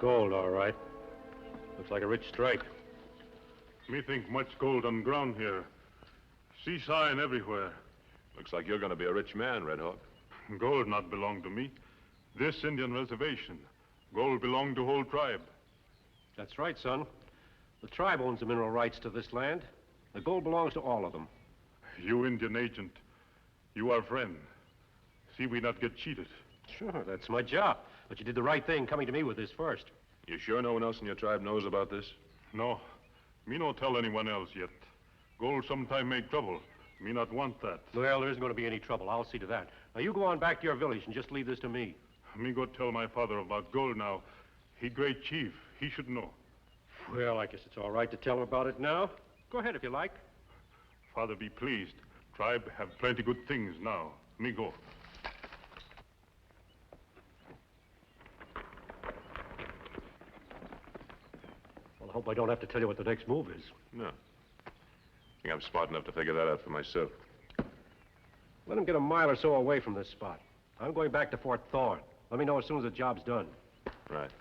Gold, all right. Looks like a rich strike. Me think much gold on ground here. See sign everywhere. Looks like you're going to be a rich man, Red Hawk. Gold not belong to me. This Indian reservation. Gold belong to whole tribe. That's right, son. The tribe owns the mineral rights to this land. The gold belongs to all of them. You Indian agent, you our friend. See we not get cheated. Sure, that's my job. But you did the right thing coming to me with this first. You sure no one else in your tribe knows about this? No, me no tell anyone else yet. Gold sometime make trouble. Me not want that. Well, there isn't going to be any trouble. I'll see to that. Now, you go on back to your village and just leave this to me. Me go tell my father about gold now. He great chief. He should know. Well, I guess it's all right to tell him about it now. Go ahead if you like. Father be pleased. Tribe have plenty good things now. Me go. Well, I hope I don't have to tell you what the next move is. No. I think I'm smart enough to figure that out for myself. Let him get a mile or so away from this spot. I'm going back to Fort Thorne. Let me know as soon as the job's done. Right.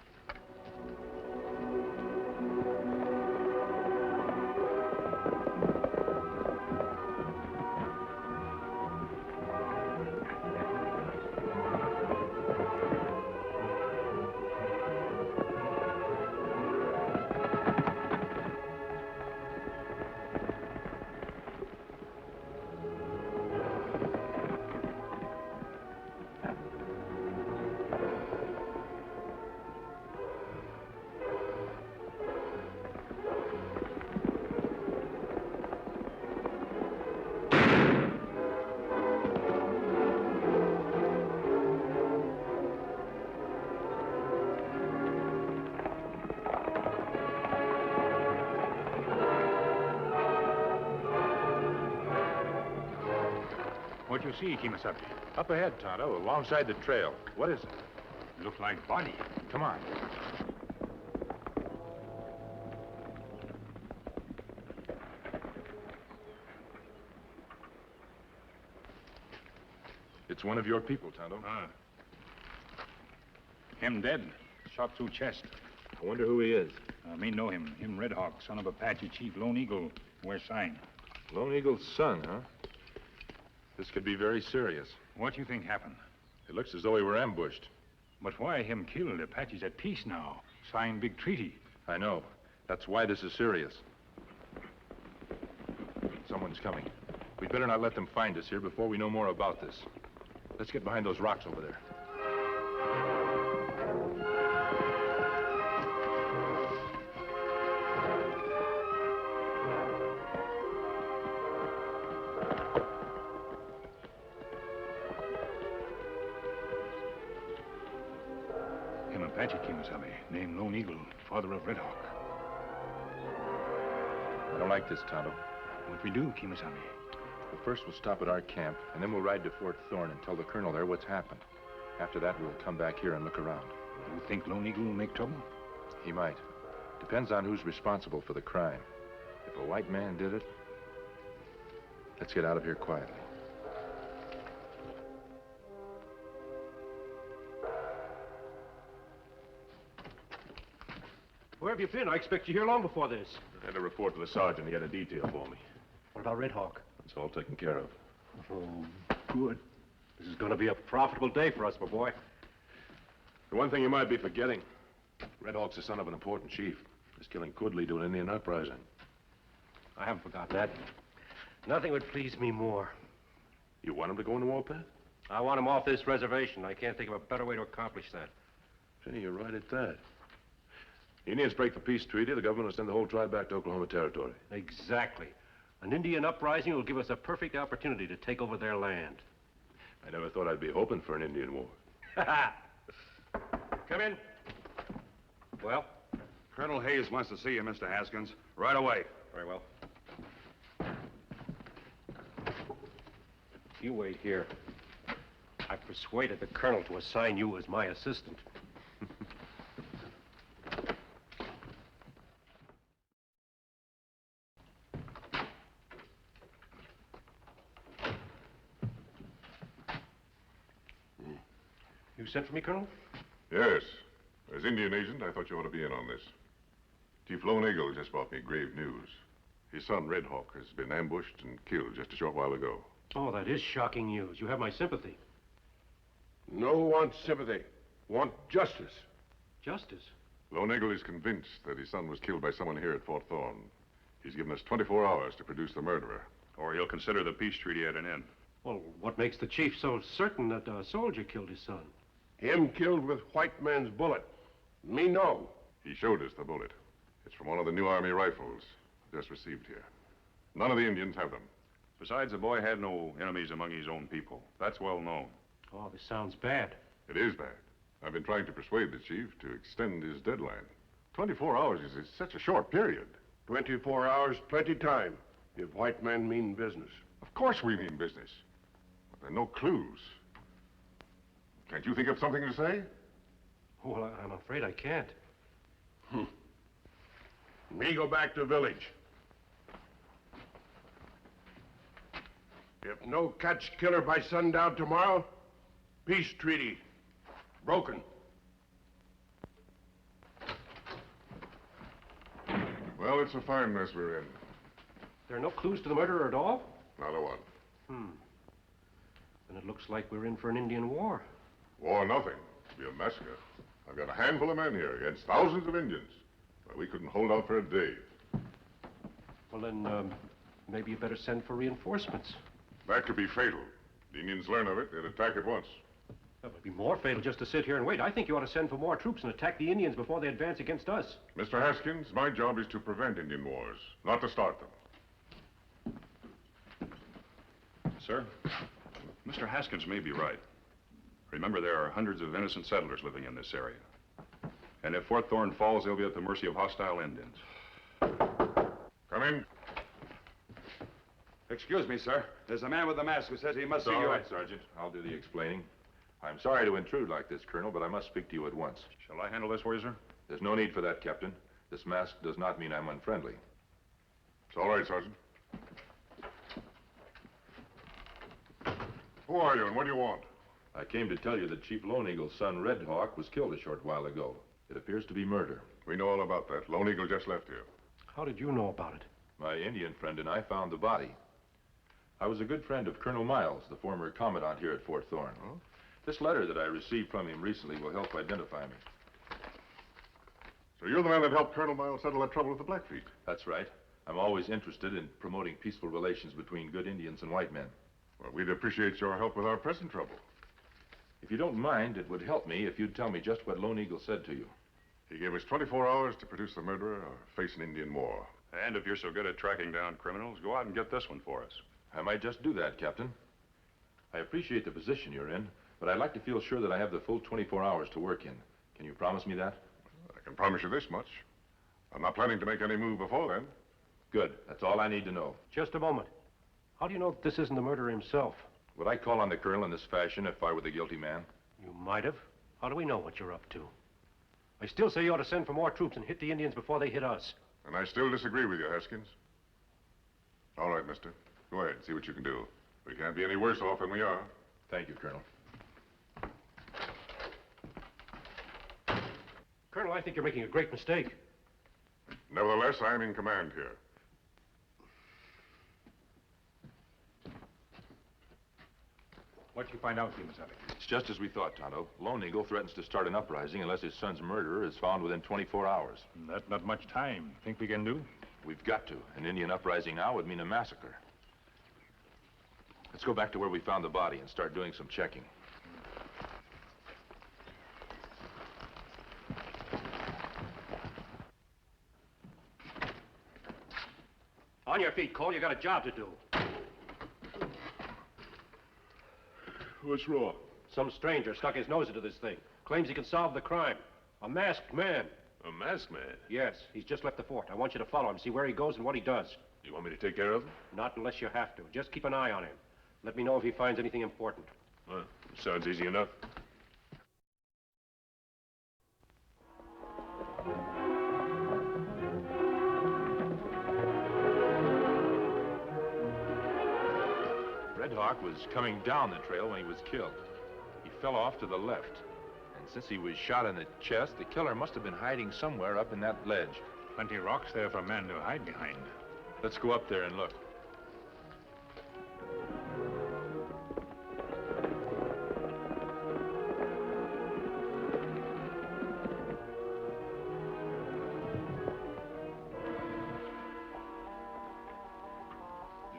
What you see, Kimasabi? Up ahead, Tonto, alongside the trail. What is it? Look like body. Come on. It's one of your people, Tonto. Him dead. Shot through chest. I wonder who he is. Me know him. Him Red Hawk, son of Apache Chief Lone Eagle. Wear sign. Lone Eagle's son, huh? This could be very serious. What you think happened? It looks as though we were ambushed. But why him killed? Apache's at peace now. Signed big treaty. I know. That's why this is serious. Someone's coming. We'd better not let them find us here before we know more about this. Let's get behind those rocks over there. Him Apache Kimasabi, named Lone Eagle, father of Red Hawk. I don't like this, Tonto. What we do, Kimasabi? Well, first we'll stop at our camp, and then we'll ride to Fort Thorne and tell the colonel there what's happened. After that, we'll come back here and look around. You think Lone Eagle will make trouble? He might. Depends on who's responsible for the crime. If a white man did it, let's get out of here quietly. Where have you been? I expect you here long before this. I had a report to the sergeant. He had a detail for me. What about Red Hawk? It's all taken care of. Oh, good. This is going to be a profitable day for us, my boy. The one thing you might be forgetting, Red Hawk's the son of an important chief. His killing could lead to an Indian uprising. I haven't forgotten that. Nothing would please me more. You want him to go on the warpath? I want him off this reservation. I can't think of a better way to accomplish that. Jenny, you're right at that. The Indians break the peace treaty, the government will send the whole tribe back to Oklahoma Territory. Exactly. An Indian uprising will give us a perfect opportunity to take over their land. I never thought I'd be hoping for an Indian war. Come in. Well? Colonel Hayes wants to see you, Mr. Haskins. Right away. Very well. You wait here. I persuaded the colonel to assign you as my assistant. You sent for me, Colonel? Yes. As Indian agent, I thought you ought to be in on this. Chief Lone Eagle just brought me grave news. His son, Red Hawk, has been ambushed and killed just a short while ago. Oh, that is shocking news. You have my sympathy. No want sympathy. Want justice. Justice? Lone Eagle is convinced that his son was killed by someone here at Fort Thorne. He's given us 24 hours to produce the murderer. Or he'll consider the peace treaty at an end. Well, what makes the chief so certain that a soldier killed his son? Him killed with white man's bullet. Me no. He showed us the bullet. It's from one of the new Army rifles just received here. None of the Indians have them. Besides, the boy had no enemies among his own people. That's well known. Oh, this sounds bad. It is bad. I've been trying to persuade the chief to extend his deadline. 24 hours is such a short period. 24 hours, plenty time, if white men mean business. Of course we mean business. But there are no clues. Can't you think of something to say? Well, I'm afraid I can't. Me go back to village. If no catch killer by sundown tomorrow, peace treaty broken. Well, it's a fine mess we're in. There are no clues to the murderer at all? Not a one. Then it looks like we're in for an Indian war. War nothing. It'll be a massacre. I've got a handful of men here against thousands of Indians. But we couldn't hold out for a day. Well, then, maybe you better send for reinforcements. That could be fatal. The Indians learn of it, they'd attack at once. That would be more fatal just to sit here and wait. I think you ought to send for more troops and attack the Indians before they advance against us. Mr. Haskins, my job is to prevent Indian wars, not to start them. Sir, Mr. Haskins may be right. Remember, there are hundreds of innocent settlers living in this area. And if Fort Thorne falls, they'll be at the mercy of hostile Indians. Come in. Excuse me, sir. There's a man with a mask who says he must see All you. right, Sergeant. I'll do the explaining. I'm sorry to intrude like this, Colonel, but I must speak to you at once. Shall I handle this for you, sir? There's no need for that, Captain. This mask does not mean I'm unfriendly. It's all right, Sergeant. Who are you and what do you want? I came to tell you that Chief Lone Eagle's son, Red Hawk, was killed a short while ago. It appears to be murder. We know all about that. Lone Eagle just left here. How did you know about it? My Indian friend and I found the body. I was a good friend of Colonel Miles, the former commandant here at Fort Thorne. Oh? This letter that I received from him recently will help identify me. So you're the man that helped Colonel Miles settle that trouble with the Blackfeet? That's right. I'm always interested in promoting peaceful relations between good Indians and white men. Well, we'd appreciate your help with our present trouble. If you don't mind, it would help me if you'd tell me just what Lone Eagle said to you. He gave us 24 hours to produce the murderer or face an Indian war. And if you're so good at tracking down criminals, go out and get this one for us. I might just do that, Captain. I appreciate the position you're in, but I'd like to feel sure that I have the full 24 hours to work in. Can you promise me that? I can promise you this much. I'm not planning to make any move before then. Good. That's all I need to know. Just a moment. How do you know that this isn't the murderer himself? Would I call on the colonel in this fashion if I were the guilty man? You might have. How do we know what you're up to? I still say you ought to send for more troops and hit the Indians before they hit us. And I still disagree with you, Haskins. All right, mister. Go ahead, see what you can do. We can't be any worse off than we are. Thank you, Colonel. Colonel, I think you're making a great mistake. Nevertheless, I'm in command here. What'd you find out, Kimasabi? It's just as we thought, Tonto. Lone Eagle threatens to start an uprising unless his son's murderer is found within 24 hours. That's not much time. Think we can do? We've got to. An Indian uprising now would mean a massacre. Let's go back to where we found the body and start doing some checking. On your feet, Cole. You got a job to do. What's wrong? Some stranger stuck his nose into this thing. Claims he can solve the crime. A masked man. A masked man? Yes, he's just left the fort. I want you to follow him, see where he goes and what he does. You want me to take care of him? Not unless you have to. Just keep an eye on him. Let me know if he finds anything important. Well, sounds easy enough. Red Hawk was coming down the trail when he was killed. He fell off to the left, And since he was shot in the chest, the killer must have been hiding somewhere up in that ledge. Plenty of rocks there for a man to hide behind. Let's go up there and look.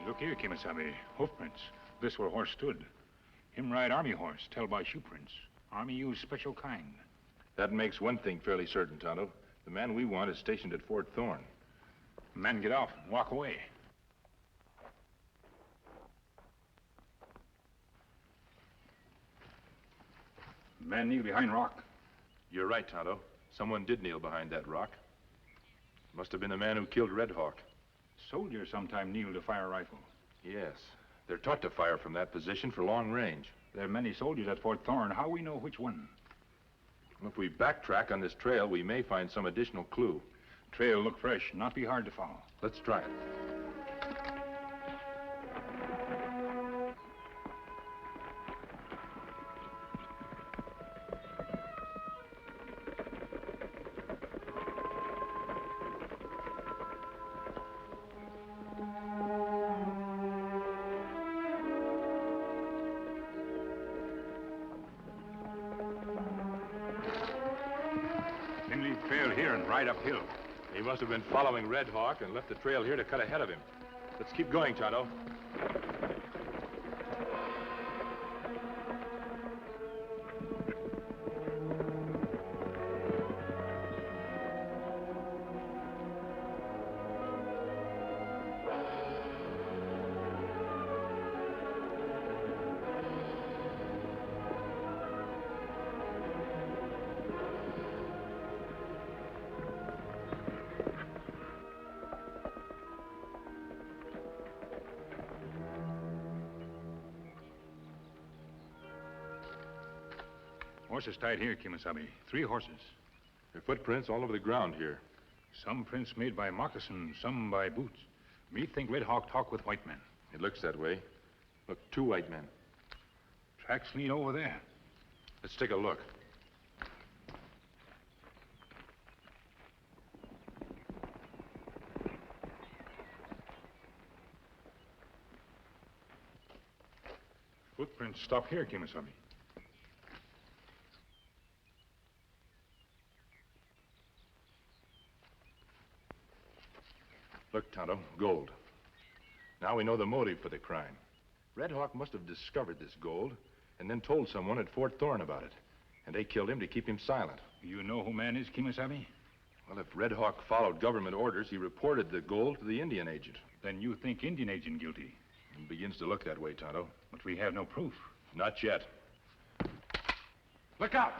Look here, Kimasabi. Hoofprints. This where horse stood. Him ride army horse, tell by shoe prints. Army use special kind. That makes one thing fairly certain, Tonto. The man we want is stationed at Fort Thorne. Man get off and walk away. Man kneel behind rock. You're right, Tonto. Someone did kneel behind that rock. Must have been the man who killed Red Hawk. Soldiers sometime kneel to fire a rifle. Yes. They're taught to fire from that position for long range. There are many soldiers at Fort Thorne. How we know which one? If we backtrack on this trail, we may find some additional clue. Trail look fresh, not be hard to follow. Let's try it. Trail here and ride uphill. He must have been following Red Hawk and left the trail here to cut ahead of him. Let's keep going, Tonto. Horses tied here, Kimasabi. 3 horses. There are footprints all over the ground here. Some prints made by moccasin, some by boots. Me think Red Hawk talk with white men. It looks that way. Look, 2 white men. Tracks lead over there. Let's take a look. Footprints stop here, Kimasabi. Look, Tonto, gold. Now we know the motive for the crime. Red Hawk must have discovered this gold and then told someone at Fort Thorne about it. And they killed him to keep him silent. You know who man is, Kimasabi? Well, if Red Hawk followed government orders, he reported the gold to the Indian agent. Then you think Indian agent guilty. It begins to look that way, Tonto. But we have no proof. Not yet. Look out!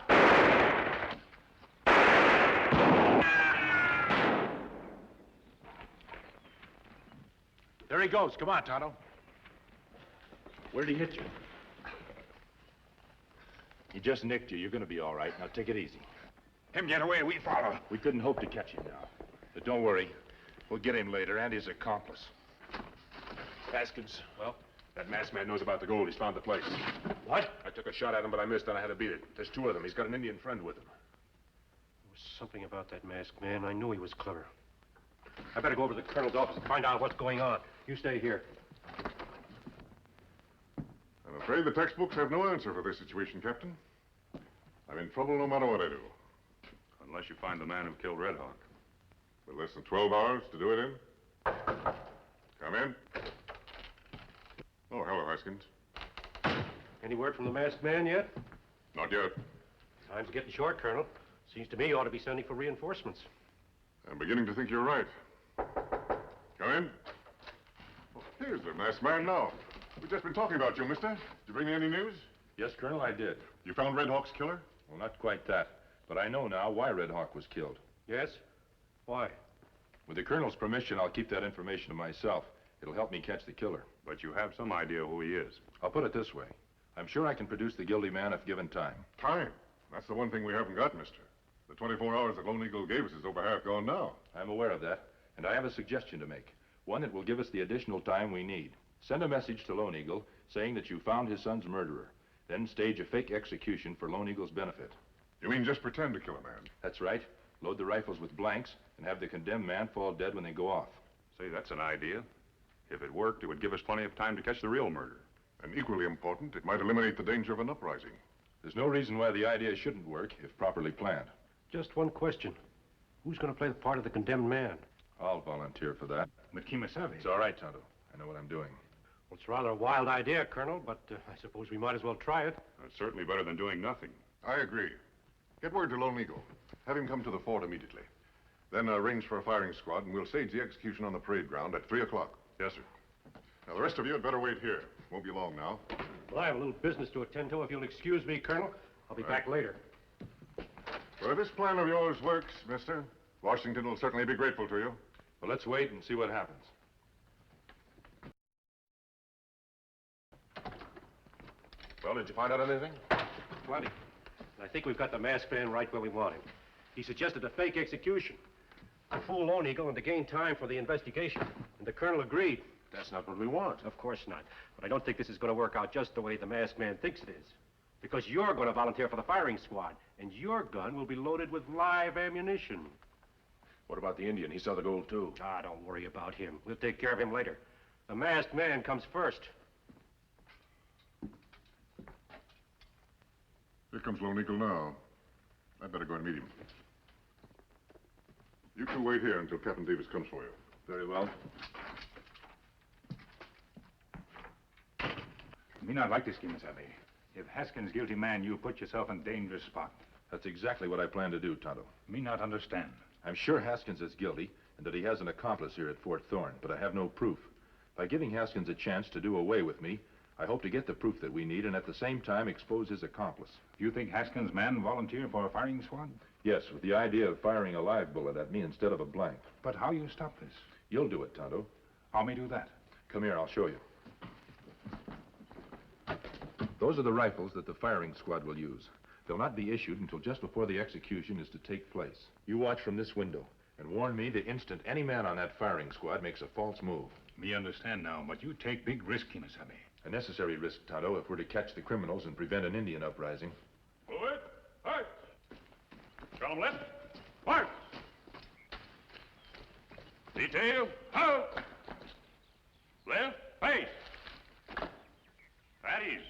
There he goes. Come on, Tonto. Where did he hit you? He just nicked you. You're going to be all right. Now take it easy. Him get away, we follow. We couldn't hope to catch him now. But don't worry. We'll get him later and his accomplice. Haskins. Well? That masked man knows about the gold. He's found the place. What? I took a shot at him, but I missed and I had to beat it. There's 2 of them. He's got an Indian friend with him. There was something about that masked man. I knew he was clever. I better go over to the colonel's office and find out what's going on. You stay here. I'm afraid the textbooks have no answer for this situation, Captain. I'm in trouble no matter what I do. Unless you find the man who killed Red Hawk. With less than 12 hours to do it in. Come in. Oh, hello, Haskins. Any word from the masked man yet? Not yet. Time's getting short, Colonel. Seems to me you ought to be sending for reinforcements. I'm beginning to think you're right. Come in. Oh, here's the masked man now. We've just been talking about you, mister. Did you bring me any news? Yes, Colonel, I did. You found Red Hawk's killer? Well, not quite that. But I know now why Red Hawk was killed. Yes? Why? With the Colonel's permission, I'll keep that information to myself. It'll help me catch the killer. But you have some idea who he is. I'll put it this way. I'm sure I can produce the guilty man if given time. Time. That's the one thing we haven't got, mister. The 24 hours that Lone Eagle gave us is over half gone now. I'm aware of that, and I have a suggestion to make. One that will give us the additional time we need. Send a message to Lone Eagle saying that you found his son's murderer. Then stage a fake execution for Lone Eagle's benefit. You mean just pretend to kill a man? That's right. Load the rifles with blanks and have the condemned man fall dead when they go off. Say, that's an idea. If it worked, it would give us plenty of time to catch the real murderer. And equally important, it might eliminate the danger of an uprising. There's no reason why the idea shouldn't work if properly planned. Just one question. Who's going to play the part of the condemned man? I'll volunteer for that. But Kimasabi. It's all right, Tonto. I know what I'm doing. Well, it's rather a wild idea, Colonel, but I suppose we might as well try it. It's certainly better than doing nothing. I agree. Get word to Lone Eagle. Have him come to the fort immediately. Then arrange for a firing squad, and we'll stage the execution on the parade ground at 3 o'clock. Yes, sir. Now, the rest of you had better wait here. Won't be long now. Well, I have a little business to attend to. If you'll excuse me, Colonel, I'll be back later. Well, if this plan of yours works, mister, Washington will certainly be grateful to you. Well, let's wait and see what happens. Well, did you find out anything? Plenty. I think we've got the masked man right where we want him. He suggested a fake execution to fool Lone Eagle and to gain time for the investigation. And the Colonel agreed. That's not what we want. Of course not. But I don't think this is going to work out just the way the masked man thinks it is. Because you're going to volunteer for the firing squad, and your gun will be loaded with live ammunition. What about the Indian? He saw the gold, too. Ah, don't worry about him. We'll take care of him later. The masked man comes first. Here comes Lone Eagle now. I'd better go and meet him. You two wait here until Captain Davis comes for you. Very well. Me not like this, Kimasabi. If Haskins guilty man, you put yourself in dangerous spot. That's exactly what I plan to do, Tonto. Me not understand. I'm sure Haskins is guilty and that he has an accomplice here at Fort Thorne, but I have no proof. By giving Haskins a chance to do away with me, I hope to get the proof that we need and at the same time expose his accomplice. You think Haskins' man volunteer for a firing squad? Yes, with the idea of firing a live bullet at me instead of a blank. But how you stop this? You'll do it, Tonto. How me do that? Come here, I'll show you. Those are the rifles that the firing squad will use. They'll not be issued until just before the execution is to take place. You watch from this window and warn me the instant any man on that firing squad makes a false move. Me understand now, but you take big risk, Kimasabi. A necessary risk, Tonto, if we're to catch the criminals and prevent an Indian uprising. Forward, march. Column left, march. Detail, out. Left, face. At ease.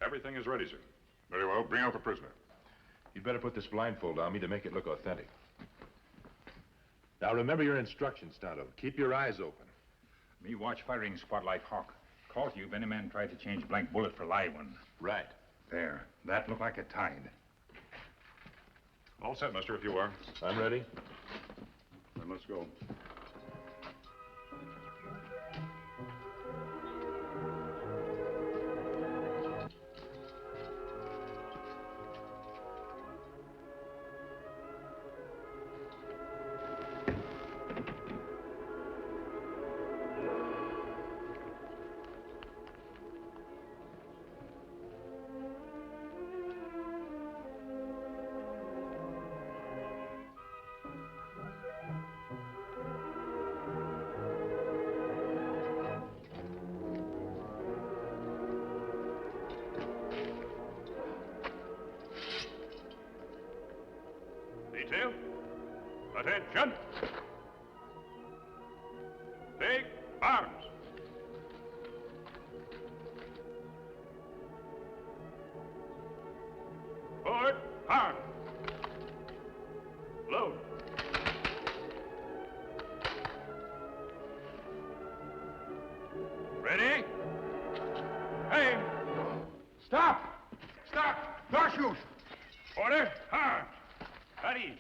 Everything is ready, sir. Very well. Bring out the prisoner. You'd better put this blindfold on me to make it look authentic. Now, remember your instructions, Tonto. Keep your eyes open. Me watch firing squad like hawk. Call to you if any man tried to change blank bullet for live one. Right. There. That look like a tide. All set, mister, if you are. I'm ready. Then let's go. Detail. Attention. Take arms. Forward, arm. Load. Ready? Aim. Stop! Stop! No shoot! Order, arms. At ease.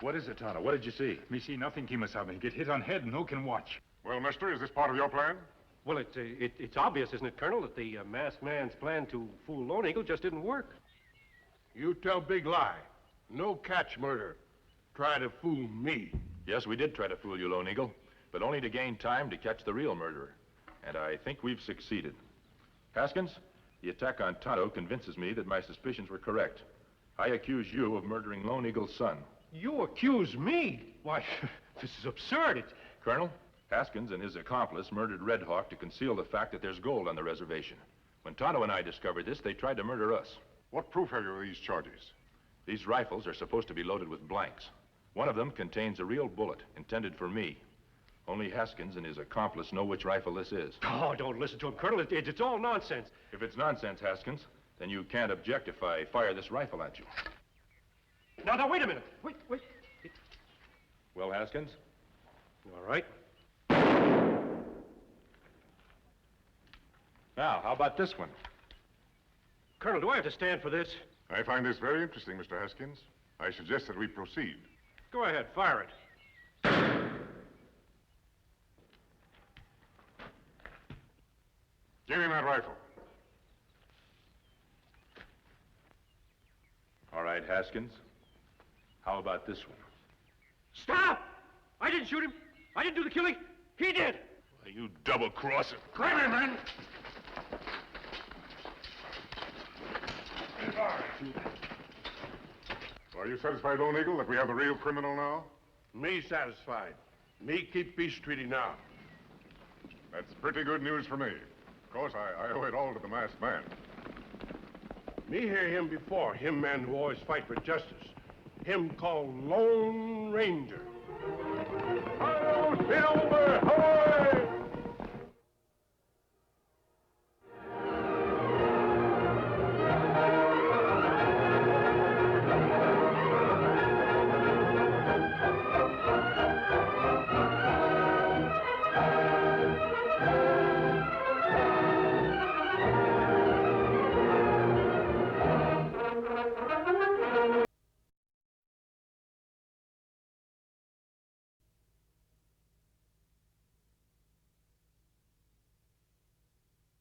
What is it, Tonto? What did you see? Me see nothing, Kimasabi. Get hit on head, no can watch. Well, mister, is this part of your plan? Well, it's obvious, isn't it, Colonel, that the masked man's plan to fool Lone Eagle just didn't work. You tell big lie. No catch murder. Try to fool me. Yes, we did try to fool you, Lone Eagle, but only to gain time to catch the real murderer. And I think we've succeeded. Haskins, the attack on Tonto convinces me that my suspicions were correct. I accuse you of murdering Lone Eagle's son. You accuse me? Why, this is absurd. Colonel, Haskins and his accomplice murdered Red Hawk to conceal the fact that there's gold on the reservation. When Tonto and I discovered this, they tried to murder us. What proof have you of these charges? These rifles are supposed to be loaded with blanks. One of them contains a real bullet intended for me. Only Haskins and his accomplice know which rifle this is. Oh, don't listen to him, Colonel. It's all nonsense. If it's nonsense, Haskins, then you can't object if I fire this rifle at you. Now, wait a minute. Wait. Well, Haskins? All right. Now, how about this one? Colonel, do I have to stand for this? I find this very interesting, Mr. Haskins. I suggest that we proceed. Go ahead, fire it. Give him that rifle. All right, Haskins. How about this one? Stop! I didn't shoot him. I didn't do the killing. He did. Why, you double-crosser. Grab him, man! Are you satisfied, Lone Eagle, that we have the real criminal now? Me satisfied. Me keep peace treaty now. That's pretty good news for me. Of course, I owe it all to the masked man. Me hear him before, him man who always fight for justice. Him called Lone Ranger. Silver!